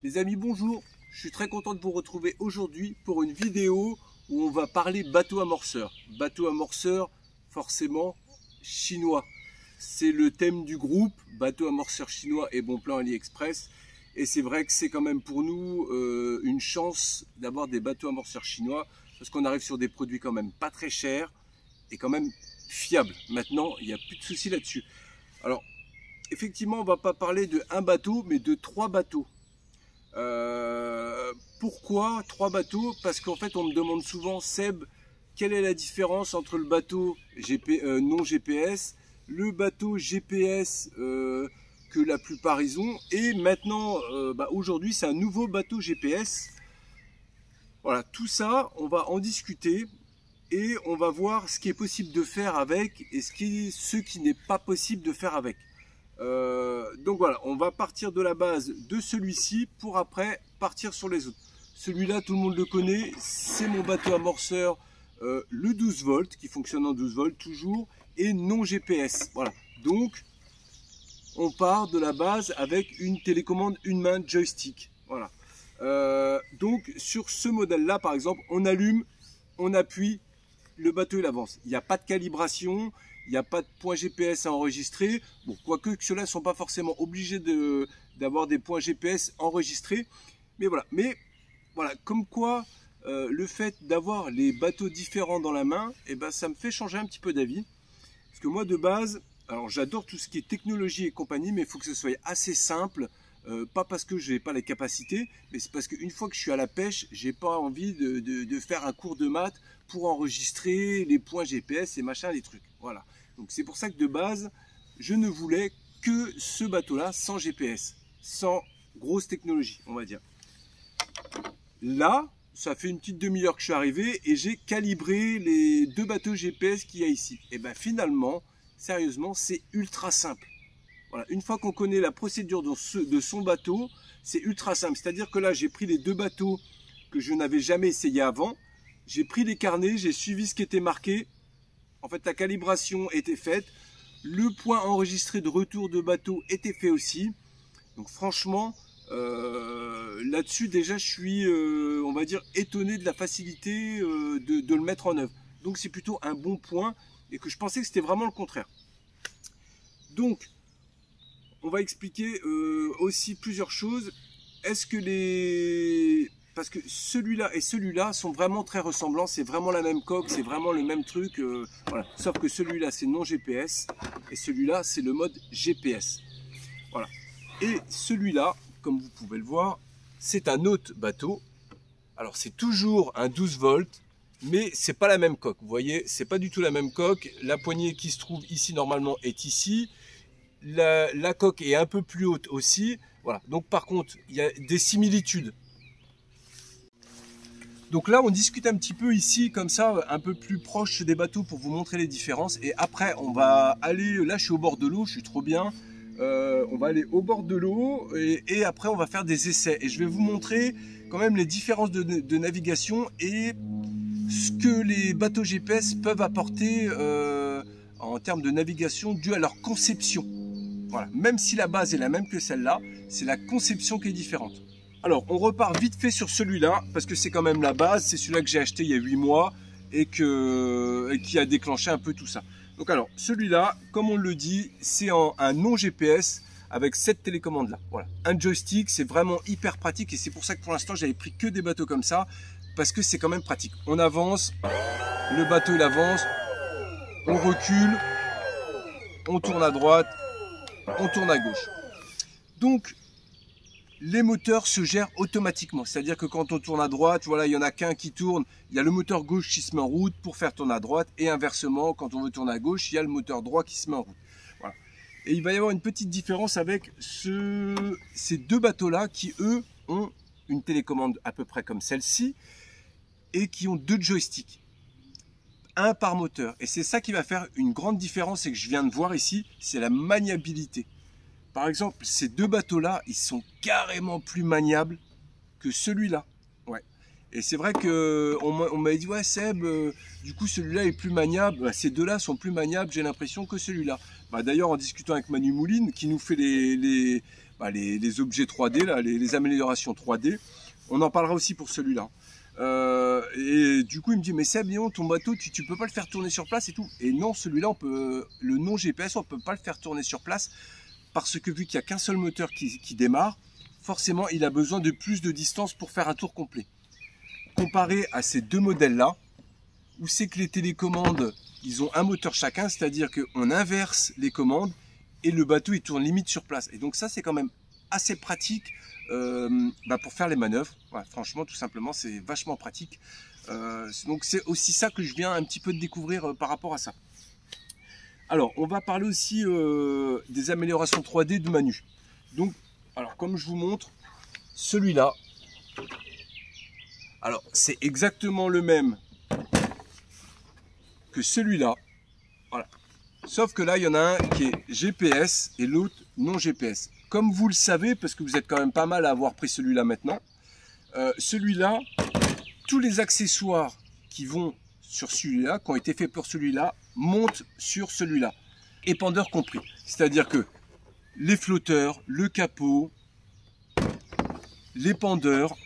Les amis, bonjour. Je suis très content de vous retrouver aujourd'hui pour une vidéo où on va parler bateau amorceur. Bateau amorceur, forcément chinois. C'est le thème du groupe, bateau amorceur chinois et bon plan AliExpress. Et c'est vrai que c'est quand même pour nous une chance d'avoir des bateaux amorceurs chinois parce qu'on arrive sur des produits quand même pas très chers et quand même fiables. Maintenant, il n'y a plus de soucis là-dessus. Alors, effectivement, on ne va pas parler de un bateau, mais de 3 bateaux. Pourquoi 3 bateaux? Parce qu'en fait on me demande souvent, Seb, quelle est la différence entre le bateau non GPS, le bateau GPS que la plupart ils ont, et maintenant aujourd'hui c'est un nouveau bateau GPS. Voilà, tout ça on va en discuter et on va voir ce qui est possible de faire avec et ce qui n'est pas possible de faire avec. Donc voilà, on va partir de la base de celui-ci pour après partir sur les autres. Celui-là, tout le monde le connaît, c'est mon bateau amorceur, le 12 volts, qui fonctionne en 12 volts toujours, et non GPS. Voilà, donc on part de la base avec une télécommande une main joystick. Voilà. Donc sur ce modèle-là, par exemple, on allume, on appuie, le bateau il avance. Il n'y a pas de calibration. Il n'y a pas de points GPS à enregistrer. Bon, quoique ceux-là ne sont pas forcément obligés d'avoir des points GPS enregistrés. Mais voilà, comme quoi le fait d'avoir les bateaux différents dans la main, eh ben, ça me fait changer un petit peu d'avis. Parce que moi de base, alors j'adore tout ce qui est technologie et compagnie, mais il faut que ce soit assez simple. Pas parce que je n'ai pas les capacités, mais c'est parce qu'une fois que je suis à la pêche, j'ai pas envie de faire un cours de maths pour enregistrer les points GPS et machin, les trucs. Voilà. Donc c'est pour ça que de base, je ne voulais que ce bateau-là sans GPS, sans grosse technologie, on va dire. Là, ça fait une petite demi-heure que je suis arrivé et j'ai calibré les 2 bateaux GPS qu'il y a ici. Et bien finalement, sérieusement, c'est ultra simple. Voilà, une fois qu'on connaît la procédure de son bateau, c'est ultra simple. C'est-à-dire que là, j'ai pris les 2 bateaux que je n'avais jamais essayé avant. J'ai pris les carnets, j'ai suivi ce qui était marqué. En fait, la calibration était faite. Le point enregistré de retour de bateau était fait aussi. Donc franchement, là-dessus, déjà, je suis, on va dire, étonné de la facilité de le mettre en œuvre. Donc c'est plutôt un bon point et que je pensais que c'était vraiment le contraire. Donc, on va expliquer aussi plusieurs choses. Est-ce que parce que celui-là et celui-là sont vraiment très ressemblants, c'est vraiment la même coque, c'est vraiment le même truc, voilà. Sauf que celui-là c'est non GPS et celui-là c'est le mode GPS. Voilà. Et celui-là, comme vous pouvez le voir, c'est un autre bateau. Alors c'est toujours un 12 volts, mais c'est pas la même coque. Vous voyez, c'est pas du tout la même coque. La poignée qui se trouve ici normalement est ici. La coque est un peu plus haute aussi. Voilà. Donc par contre, il y a des similitudes. Donc là, on discute un petit peu ici, comme ça, un peu plus proche des bateaux pour vous montrer les différences. Et après, on va aller, là je suis au bord de l'eau, je suis trop bien. On va aller au bord de l'eau et après on va faire des essais. Et je vais vous montrer quand même les différences de navigation et ce que les bateaux GPS peuvent apporter en termes de navigation dû à leur conception. Voilà. Même si la base est la même que celle-là, c'est la conception qui est différente. Alors, on repart vite fait sur celui-là, parce que c'est quand même la base, c'est celui-là que j'ai acheté il y a 8 mois, et qui a déclenché un peu tout ça. Donc alors, celui-là, comme on le dit, c'est un non GPS, avec cette télécommande-là. Voilà. Un joystick, c'est vraiment hyper pratique, et c'est pour ça que pour l'instant, j'avais pris que des bateaux comme ça, parce que c'est quand même pratique. On avance, le bateau il avance, on recule, on tourne à droite, on tourne à gauche. Donc, les moteurs se gèrent automatiquement. C'est-à-dire que quand on tourne à droite, voilà, il n'y en a qu'un qui tourne. Il y a le moteur gauche qui se met en route pour faire tourner à droite. Et inversement, quand on veut tourner à gauche, il y a le moteur droit qui se met en route. Voilà. Et il va y avoir une petite différence avec ces 2 bateaux-là qui, eux, ont une télécommande à peu près comme celle-ci et qui ont 2 joysticks. Un par moteur. Et c'est ça qui va faire une grande différence et que je viens de voir ici, c'est la maniabilité. Par exemple, ces 2 bateaux-là, ils sont carrément plus maniables que celui-là. Ouais. Et c'est vrai qu'on m'a dit, ouais Seb, du coup celui-là est plus maniable. Bah, ces 2-là sont plus maniables, j'ai l'impression, que celui-là. Bah, d'ailleurs, en discutant avec Manu Mouline, qui nous fait les objets 3D, là, les améliorations 3D. On en parlera aussi pour celui-là. Et du coup, il me dit, mais Seb, Léon, ton bateau, tu peux pas le faire tourner sur place et tout. Et non, celui-là, le non GPS, on peut pas le faire tourner sur place parce que vu qu'il n'y a qu'un seul moteur qui démarre, forcément, il a besoin de plus de distance pour faire un tour complet. Comparé à ces deux modèles-là, où c'est que les télécommandes, ils ont un moteur chacun, c'est-à-dire qu'on inverse les commandes et le bateau, il tourne limite sur place. Et donc ça, c'est quand même assez pratique pour faire les manœuvres. Ouais, franchement, tout simplement, c'est vachement pratique. Donc c'est aussi ça que je viens un petit peu de découvrir par rapport à ça. Alors, on va parler aussi des améliorations 3D de Manu. Donc, alors comme je vous montre, celui-là, alors c'est exactement le même que celui-là. Voilà. Sauf que là, il y en a un qui est GPS et l'autre non GPS. Comme vous le savez, parce que vous êtes quand même pas mal à avoir pris celui-là maintenant, celui-là, tous les accessoires qui vont sur celui-là, qui ont été faits pour celui-là, montent sur celui-là, épandeur compris. C'est-à-dire que les flotteurs, le capot, l'épandeur,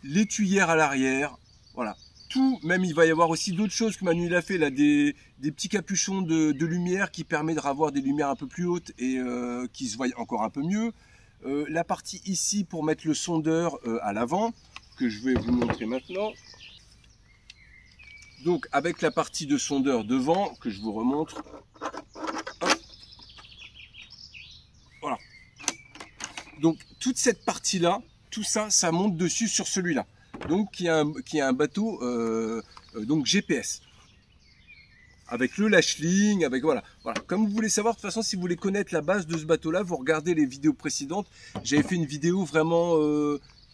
les tuyères à l'arrière, voilà. Tout, même il va y avoir aussi d'autres choses que Manu il a fait, là, des petits capuchons de lumière qui permettent d'avoir des lumières un peu plus hautes et qui se voient encore un peu mieux. La partie ici pour mettre le sondeur à l'avant, que je vais vous montrer maintenant. Donc avec la partie de sondeur devant, que je vous remontre. Hop. Voilà. Donc toute cette partie-là, tout ça, ça monte dessus sur celui-là. Donc qui a un bateau donc GPS. Avec le lashling, avec voilà. Comme vous voulez savoir, de toute façon, si vous voulez connaître la base de ce bateau-là, vous regardez les vidéos précédentes. J'avais fait une vidéo vraiment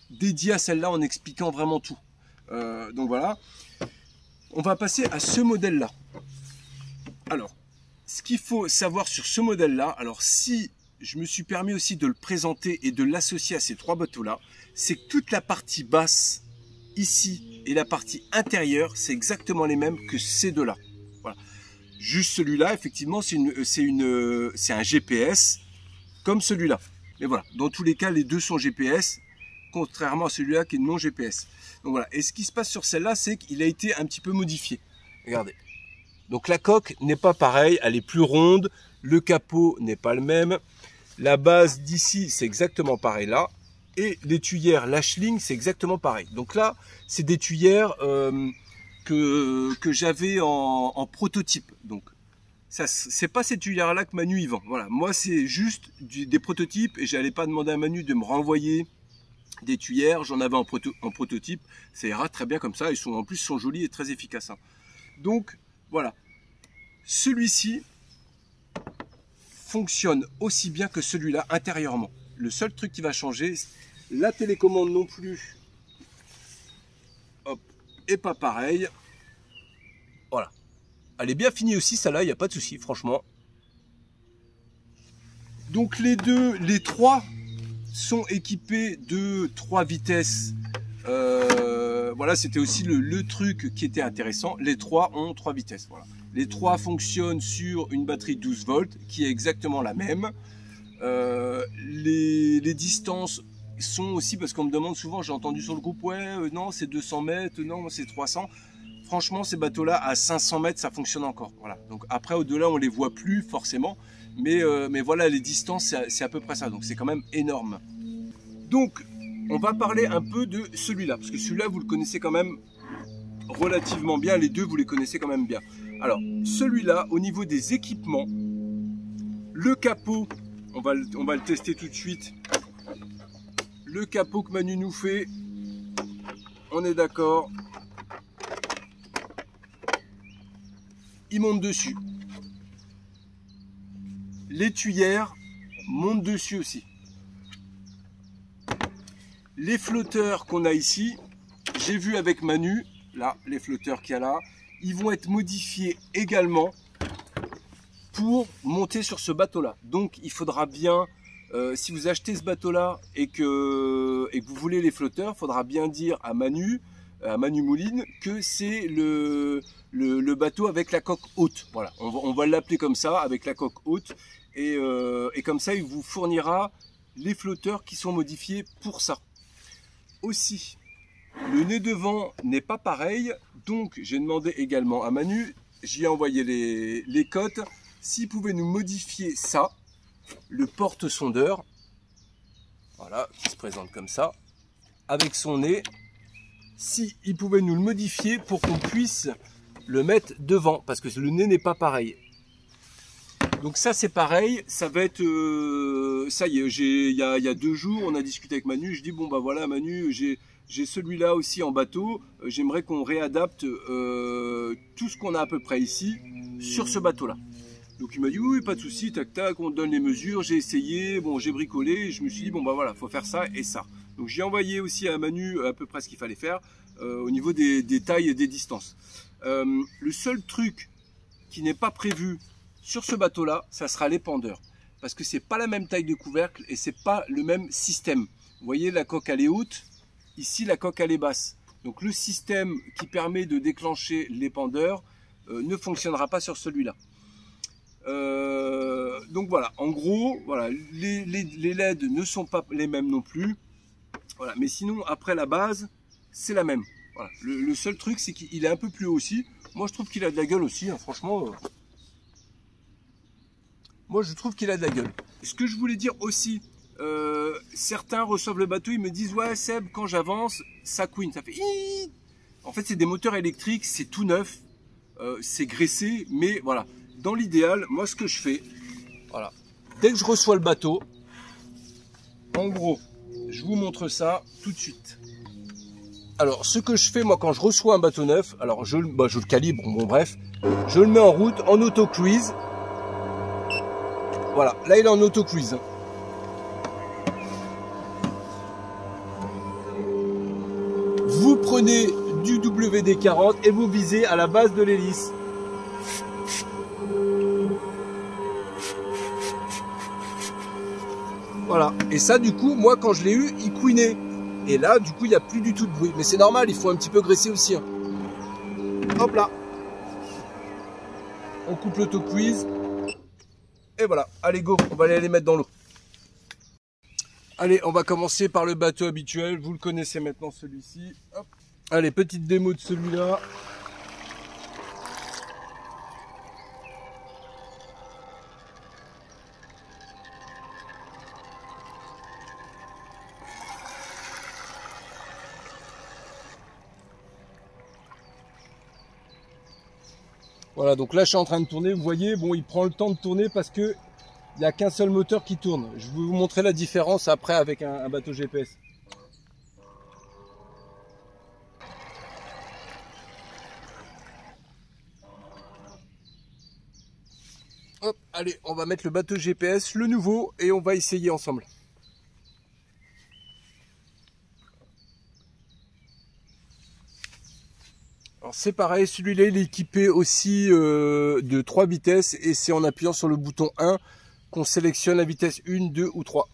dédiée à celle-là en expliquant vraiment tout. Donc voilà. On va passer à ce modèle-là. Alors, ce qu'il faut savoir sur ce modèle-là, alors si je me suis permis aussi de le présenter et de l'associer à ces trois bateaux-là, c'est que toute la partie basse, ici, et la partie intérieure, c'est exactement les mêmes que ces deux-là. Voilà. Juste celui-là, effectivement, c'est un GPS comme celui-là. Mais voilà, dans tous les cas, les deux sont GPS, contrairement à celui-là qui est non GPS. Donc voilà. Et ce qui se passe sur celle-là, c'est qu'il a été un petit peu modifié. Regardez. Donc la coque n'est pas pareille, elle est plus ronde, le capot n'est pas le même. La base d'ici, c'est exactement pareil là. Et les tuyères lashling, c'est exactement pareil. Donc là, c'est des tuyères que j'avais en prototype. Donc, c'est pas ces tuyères-là que Manu y vend. Voilà, moi, c'est juste des prototypes et j'allais pas demander à Manu de me renvoyer des tuyères. J'en avais en prototype. Ça ira très bien comme ça. Ils sont en plus sont jolis et très efficaces. Hein. Donc, voilà. Celui-ci fonctionne aussi bien que celui-là intérieurement. Le seul truc qui va changer, la télécommande non plus, hop, est pas pareil. Voilà. Elle est bien finie aussi, celle-là, il n'y a pas de souci, franchement. Donc les trois sont équipés de 3 vitesses. Voilà, c'était aussi le truc qui était intéressant. Les trois ont 3 vitesses. Voilà. Les trois fonctionnent sur une batterie 12 volts qui est exactement la même. Les distances sont aussi, parce qu'on me demande souvent, j'ai entendu sur le groupe, ouais, non, c'est 200 mètres, non, c'est 300. Franchement, ces bateaux-là, à 500 mètres, ça fonctionne encore. Voilà. Donc après, au-delà, on les voit plus forcément. Mais voilà, les distances, c'est à peu près ça. Donc c'est quand même énorme. Donc, on va parler un peu de celui-là. Parce que celui-là, vous le connaissez quand même relativement bien. Les deux, vous les connaissez quand même bien. Alors, celui-là, au niveau des équipements, le capot, on va le tester tout de suite. Le capot que Manu nous fait, on est d'accord. Il monte dessus. Les tuyères montent dessus aussi. Les flotteurs qu'on a ici, j'ai vu avec Manu, là, les flotteurs qu'il y a là, ils vont être modifiés également pour monter sur ce bateau-là. Donc, il faudra bien, si vous achetez ce bateau-là et que vous voulez les flotteurs, il faudra bien dire à Manu Mouline, que c'est le bateau avec la coque haute. Voilà, on va l'appeler comme ça, avec la coque haute. et comme ça il vous fournira les flotteurs qui sont modifiés pour ça. Aussi, le nez devant n'est pas pareil, donc j'ai demandé également à Manu, j'y ai envoyé les cotes, s'il pouvait nous modifier ça, le porte-sondeur, voilà, qui se présente comme ça, avec son nez, si il pouvait nous le modifier pour qu'on puisse le mettre devant, parce que le nez n'est pas pareil. Donc ça c'est pareil, ça va être, ça y est, il y a 2 jours, on a discuté avec Manu, je dis bon bah voilà Manu, j'ai celui-là aussi en bateau, j'aimerais qu'on réadapte tout ce qu'on a à peu près ici sur ce bateau-là. Donc il m'a dit oui, pas de souci, tac tac, on donne les mesures, j'ai essayé, bon j'ai bricolé, et je me suis dit bon bah voilà, faut faire ça et ça. Donc j'ai envoyé aussi à Manu à peu près ce qu'il fallait faire au niveau des tailles et des distances. Le seul truc qui n'est pas prévu sur ce bateau-là, ça sera l'épandeur. Parce que c'est pas la même taille de couvercle et c'est pas le même système. Vous voyez, la coque elle est haute, ici la coque elle est basse. Donc le système qui permet de déclencher l'épandeur ne fonctionnera pas sur celui-là. Donc voilà, en gros, voilà, les LED ne sont pas les mêmes non plus. Voilà, mais sinon, après la base, c'est la même. Voilà. Le seul truc, c'est qu'il est un peu plus haut aussi. Moi, je trouve qu'il a de la gueule aussi, hein, franchement. Moi, je trouve qu'il a de la gueule. Ce que je voulais dire aussi, certains reçoivent le bateau, ils me disent « Ouais, Seb, quand j'avance, ça couine, ça fait... » En fait, c'est des moteurs électriques, c'est tout neuf, c'est graissé, mais voilà. Dans l'idéal, moi, ce que je fais, voilà, dès que je reçois le bateau, en gros, je vous montre ça tout de suite. Alors, ce que je fais, moi, quand je reçois un bateau neuf, alors je le calibre, bon bref, je le mets en route, en auto-cruise. Voilà, là, il est en auto-cruise. Vous prenez du WD-40 et vous visez à la base de l'hélice. Voilà, et ça du coup, moi quand je l'ai eu, il couinait. Et là, du coup, il n'y a plus du tout de bruit. Mais c'est normal, il faut un petit peu graisser aussi. Hein. Hop là. On coupe l'auto-quiz. Et voilà, allez go, on va aller les mettre dans l'eau. Allez, on va commencer par le bateau habituel. Vous le connaissez maintenant, celui-ci. Allez, petite démo de celui-là. Voilà, donc là je suis en train de tourner, vous voyez, bon il prend le temps de tourner parce que il n'y a qu'un seul moteur qui tourne. Je vais vous montrer la différence après avec un bateau GPS. Hop, allez, on va mettre le bateau GPS, le nouveau, et on va essayer ensemble. C'est pareil, celui-là il est équipé aussi de 3 vitesses et c'est en appuyant sur le bouton 1 qu'on sélectionne la vitesse 1, 2 ou 3.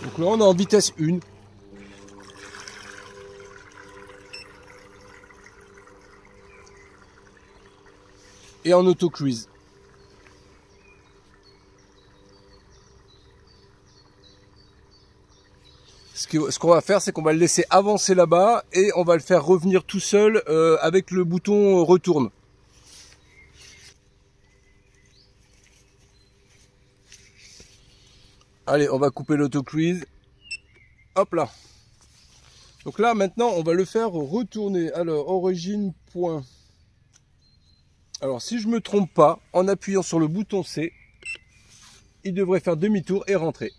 Donc là on est en vitesse 1. Et en auto-cruise. Ce qu'on va faire, c'est qu'on va le laisser avancer là-bas et on va le faire revenir tout seul avec le bouton retourne. Allez, on va couper l'auto-cruise. Hop là. Donc là, maintenant, on va le faire retourner. Alors, origine, point. Alors, si je ne me trompe pas, en appuyant sur le bouton C, il devrait faire demi-tour et rentrer.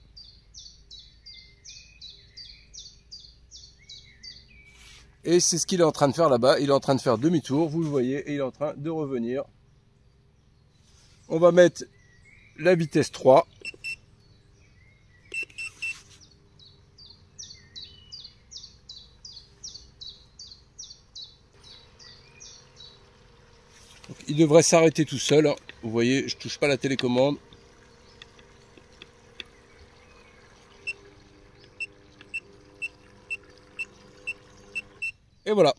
Et c'est ce qu'il est en train de faire là-bas. Il est en train de faire demi-tour, vous le voyez, et il est en train de revenir. On va mettre la vitesse 3. Donc, il devrait s'arrêter tout seul, hein. Vous voyez, je touche pas la télécommande. Et voilà.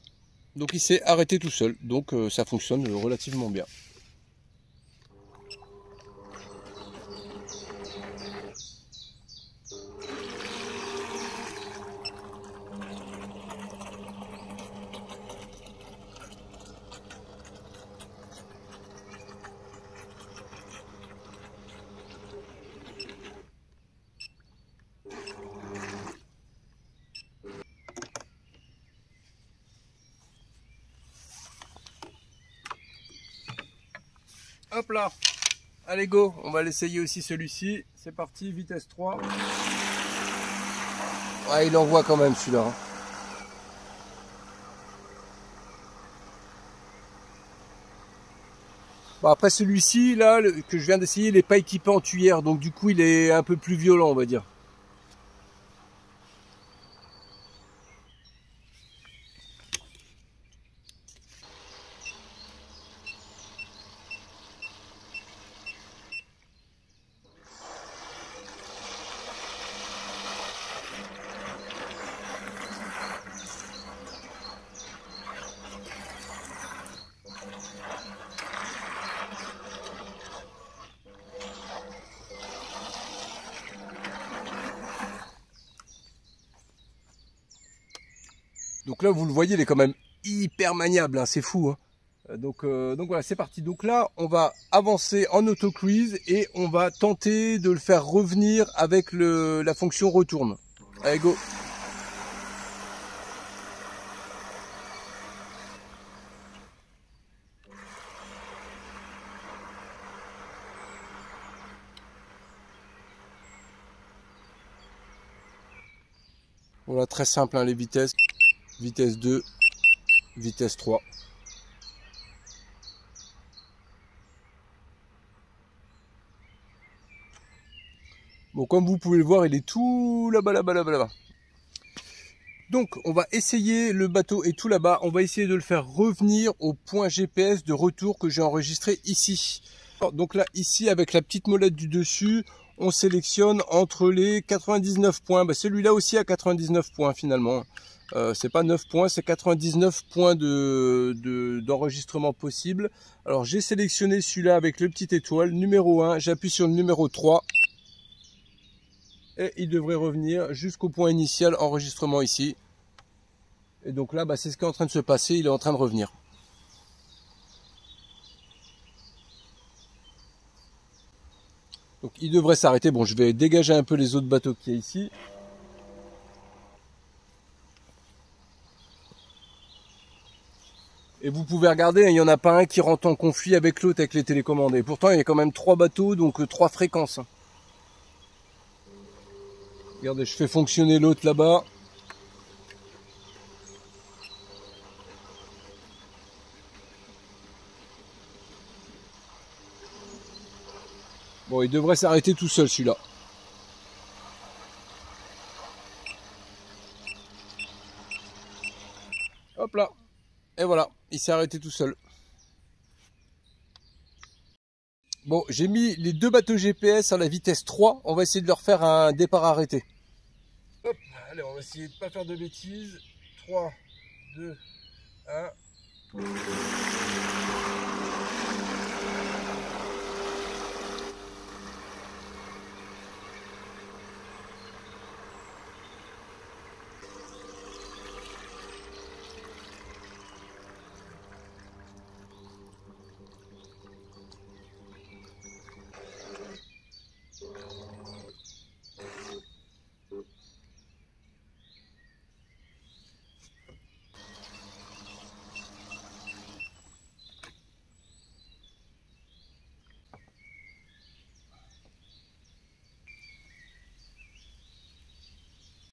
Donc il s'est arrêté tout seul. Donc ça fonctionne relativement bien. Hop là, allez go, on va l'essayer aussi celui-ci. C'est parti, vitesse 3. Ouais, il envoie quand même celui-là, hein. Bon, après celui-ci, là, que je viens d'essayer, il n'est pas équipé en tuyère, donc du coup il est un peu plus violent, on va dire. Donc là, vous le voyez, il est quand même hyper maniable, hein, c'est fou, hein. Donc voilà, c'est parti. Donc là, on va avancer en auto-cruise et on va tenter de le faire revenir avec la fonction retourne. Allez, go! Voilà, très simple, hein, les vitesses. Vitesse 2, vitesse 3. Bon, comme vous pouvez le voir, il est tout là-bas, là-bas, là-bas, là-bas. Donc, on va essayer, le bateau est tout là-bas. On va essayer de le faire revenir au point GPS de retour que j'ai enregistré ici. Donc là, ici, avec la petite molette du dessus, on sélectionne entre les 99 points. Bah, celui-là aussi a 99 points finalement. C'est pas 9 points, c'est 99 points d'enregistrement possible. Alors, j'ai sélectionné celui-là avec le petit étoile, numéro 1. J'appuie sur le numéro 3. Et il devrait revenir jusqu'au point initial enregistrement ici. Et donc là, bah, c'est ce qui est en train de se passer, il est en train de revenir. Donc il devrait s'arrêter. Bon, je vais dégager un peu les autres bateaux qu'il y a ici. Et vous pouvez regarder, il n'y en a pas un qui rentre en conflit avec l'autre avec les télécommandes. Et pourtant, il y a quand même 3 bateaux, donc 3 fréquences. Regardez, je fais fonctionner l'autre là-bas. Bon, il devrait s'arrêter tout seul celui-là. Hop là. Et voilà, il s'est arrêté tout seul. Bon, j'ai mis les 2 bateaux GPS à la vitesse 3. On va essayer de leur faire un départ arrêté. Hop, allez, on va essayer de ne pas faire de bêtises. 3, 2, 1.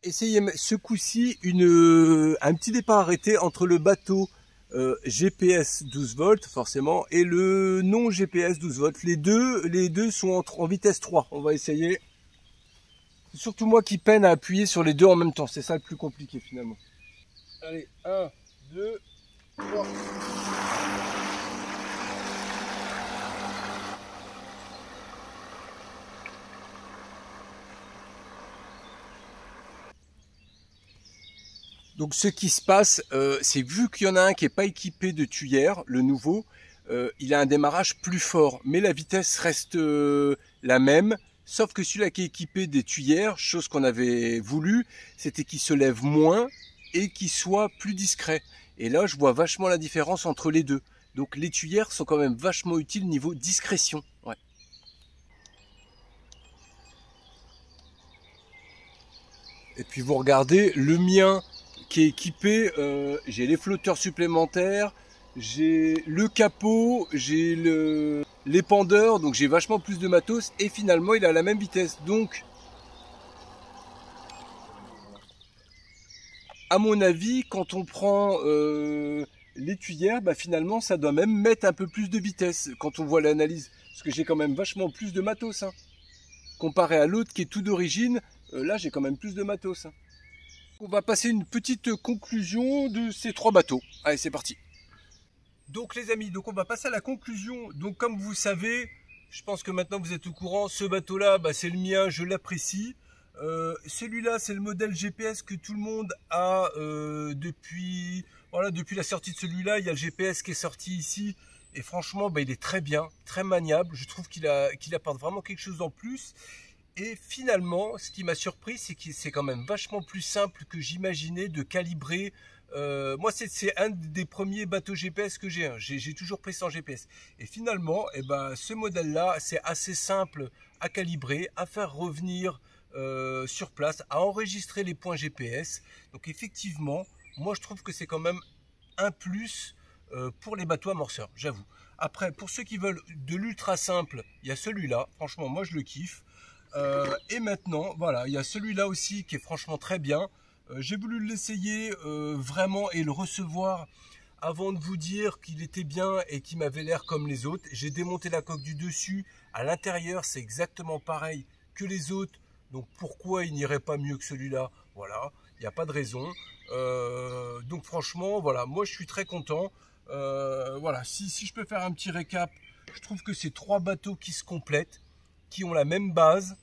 Essayez ce coup-ci un petit départ arrêté entre le bateau GPS 12 volts forcément et le non GPS 12 volts. Les deux sont en vitesse 3. On va essayer. C'est surtout moi qui peine à appuyer sur les deux en même temps. C'est ça le plus compliqué finalement. Allez, 1, 2, 3. Donc ce qui se passe, c'est que vu qu'il y en a un qui n'est pas équipé de tuyère, le nouveau, il a un démarrage plus fort, mais la vitesse reste la même, sauf que celui-là qui est équipé des tuyères, chose qu'on avait voulu, c'était qu'il se lève moins et qu'il soit plus discret. Et là, je vois vachement la différence entre les deux. Donc les tuyères sont quand même vachement utiles niveau discrétion. Ouais. Et puis vous regardez, le mien qui est équipé, j'ai les flotteurs supplémentaires, j'ai le capot, j'ai l'épandeur, donc j'ai vachement plus de matos et finalement il a la même vitesse. Donc à mon avis, quand on prend les tuyères, bah, finalement ça doit même mettre un peu plus de vitesse quand on voit l'analyse. Parce que j'ai quand même vachement plus de matos. Hein. Comparé à l'autre qui est tout d'origine, là j'ai quand même plus de matos. Hein. On va passer une petite conclusion de ces 3 bateaux. Allez, c'est parti. Donc les amis, donc on va passer à la conclusion. Donc comme vous savez, je pense que maintenant vous êtes au courant, ce bateau-là, bah, c'est le mien, je l'apprécie. Celui-là, c'est le modèle GPS que tout le monde a depuis la sortie de celui-là. Il y a le GPS qui est sorti ici. Et franchement, bah, il est très bien, très maniable. Je trouve qu'il apporte vraiment quelque chose en plus. Et finalement, ce qui m'a surpris, c'est que c'est quand même vachement plus simple que j'imaginais de calibrer. Moi, c'est un des premiers bateaux GPS que j'ai. J'ai toujours pris sans GPS. Et finalement, eh ben, ce modèle-là, c'est assez simple à calibrer, à faire revenir sur place, à enregistrer les points GPS. Donc effectivement, moi, je trouve que c'est quand même un plus pour les bateaux amorceurs, j'avoue. Après, pour ceux qui veulent de l'ultra simple, il y a celui-là. Franchement, moi, je le kiffe. Et maintenant, voilà, il y a celui-là aussi qui est franchement très bien. J'ai voulu l'essayer vraiment et le recevoir avant de vous dire qu'il était bien et qu'il m'avait l'air comme les autres. J'ai démonté la coque du dessus. À l'intérieur, c'est exactement pareil que les autres. Donc pourquoi il n'irait pas mieux que celui-là? Voilà, il n'y a pas de raison. Donc franchement, voilà, moi je suis très content. Voilà, si je peux faire un petit récap, je trouve que c'est 3 bateaux qui se complètent, qui ont la même base,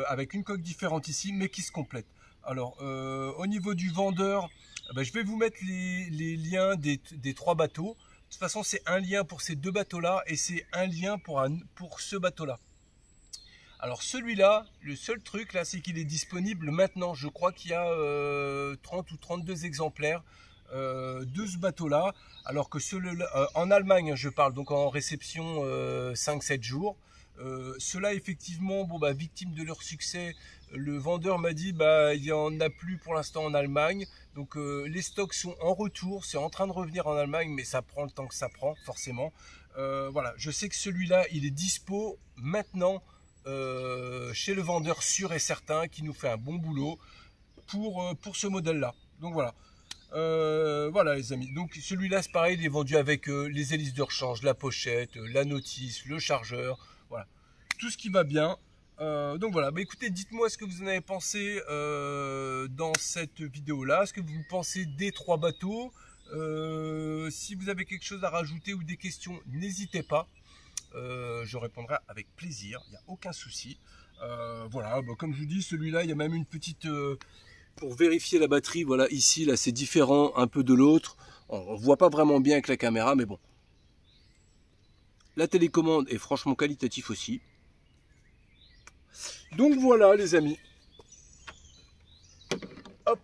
avec une coque différente ici, mais qui se complètent. Alors, au niveau du vendeur, ben, je vais vous mettre les liens des 3 bateaux. De toute façon, c'est un lien pour ces 2 bateaux-là et c'est un lien pour ce bateau-là. Alors celui-là, le seul truc là, c'est qu'il est disponible maintenant. Je crois qu'il y a 30 ou 32 exemplaires de ce bateau-là. Alors que en Allemagne, je parle, donc en réception 5-7 jours. Ceux-là, effectivement, bon, bah, victime de leur succès, le vendeur m'a dit bah, il n'y en a plus pour l'instant en Allemagne. Donc les stocks sont en retour, c'est en train de revenir en Allemagne, mais ça prend le temps que ça prend, forcément. Voilà, je sais que celui-là, il est dispo maintenant chez le vendeur sûr et certain qui nous fait un bon boulot pour ce modèle-là. Donc voilà. Voilà les amis, donc celui-là c'est pareil, il est vendu avec les hélices de rechange, la pochette, la notice, le chargeur, voilà, tout ce qui va bien. Donc voilà, bah écoutez, dites-moi ce que vous en avez pensé dans cette vidéo-là, ce que vous pensez des 3 bateaux. Si vous avez quelque chose à rajouter ou des questions, n'hésitez pas, je répondrai avec plaisir, il n'y a aucun souci. Voilà, bah, comme je vous dis, celui-là, il y a même une petite... pour vérifier la batterie, voilà, ici, là, c'est différent un peu de l'autre. On ne voit pas vraiment bien avec la caméra, mais bon. La télécommande est franchement qualitatif aussi. Donc voilà, les amis. Hop.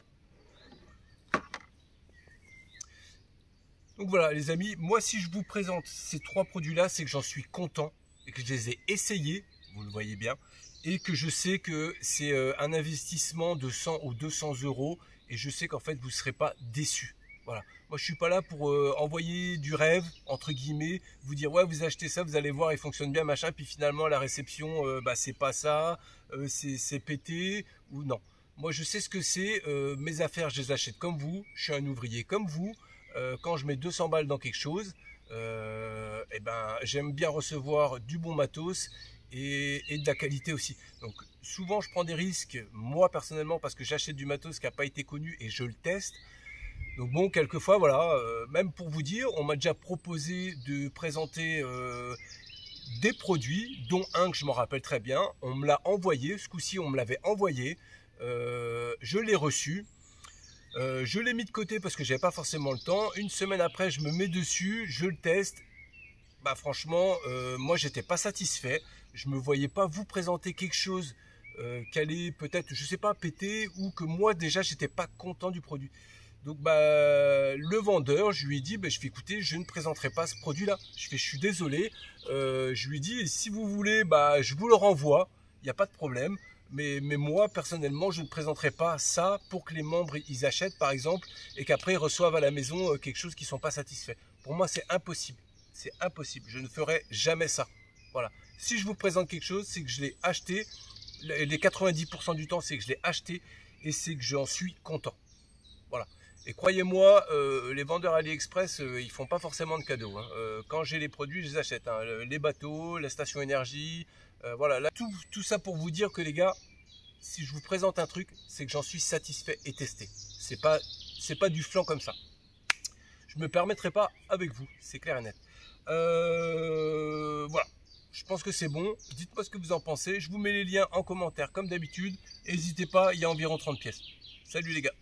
Donc voilà, les amis, moi, si je vous présente ces 3 produits-là, c'est que j'en suis content et que je les ai essayés, vous le voyez bien, et que je sais que c'est un investissement de 100 ou 200 euros et je sais qu'en fait vous ne serez pas déçus. Voilà. Moi je suis pas là pour envoyer du rêve entre guillemets, vous dire ouais vous achetez ça, vous allez voir il fonctionne bien machin, puis finalement à la réception bah, c'est pas ça, c'est pété ou non. Moi je sais ce que c'est, mes affaires je les achète comme vous, je suis un ouvrier comme vous, quand je mets 200 balles dans quelque chose, et ben j'aime bien recevoir du bon matos et de la qualité aussi. Donc souvent je prends des risques, moi personnellement, parce que j'achète du matos qui n'a pas été connu et je le teste. Donc bon, quelquefois, voilà, même pour vous dire, on m'a déjà proposé de présenter des produits, dont un que je m'en rappelle très bien. On me l'a envoyé, ce coup-ci on me l'avait envoyé, je l'ai reçu. Je l'ai mis de côté parce que j'avais pas forcément le temps. Une semaine après, je me mets dessus, je le teste. Bah franchement, moi j'étais pas satisfait. Je me voyais pas vous présenter quelque chose qui allait peut-être, je sais pas, péter, ou que moi déjà j'étais pas content du produit. Donc bah le vendeur, je lui ai dit, bah, je fais écouter, je ne présenterai pas ce produit-là. Je suis désolé. Je lui ai dit, si vous voulez, bah je vous le renvoie. Il n'y a pas de problème. Mais moi, personnellement, je ne présenterai pas ça pour que les membres ils achètent, par exemple, et qu'après ils reçoivent à la maison quelque chose qui ne sont pas satisfaits. Pour moi, c'est impossible. C'est impossible. Je ne ferai jamais ça. Voilà. Si je vous présente quelque chose, c'est que je l'ai acheté. Les 90% du temps, c'est que je l'ai acheté et c'est que j'en suis content. Voilà. Et croyez-moi, les vendeurs AliExpress, ils font pas forcément de cadeaux. Hein. Quand j'ai les produits, je les achète. Hein. Les bateaux, la station énergie, voilà. Là, tout ça pour vous dire que les gars, si je vous présente un truc, c'est que j'en suis satisfait et testé. C'est pas du flan comme ça. Je me permettrai pas avec vous, c'est clair et net. Voilà. Je pense que c'est bon. Dites-moi ce que vous en pensez. Je vous mets les liens en commentaire comme d'habitude. N'hésitez pas, il y a environ 30 pièces. Salut les gars.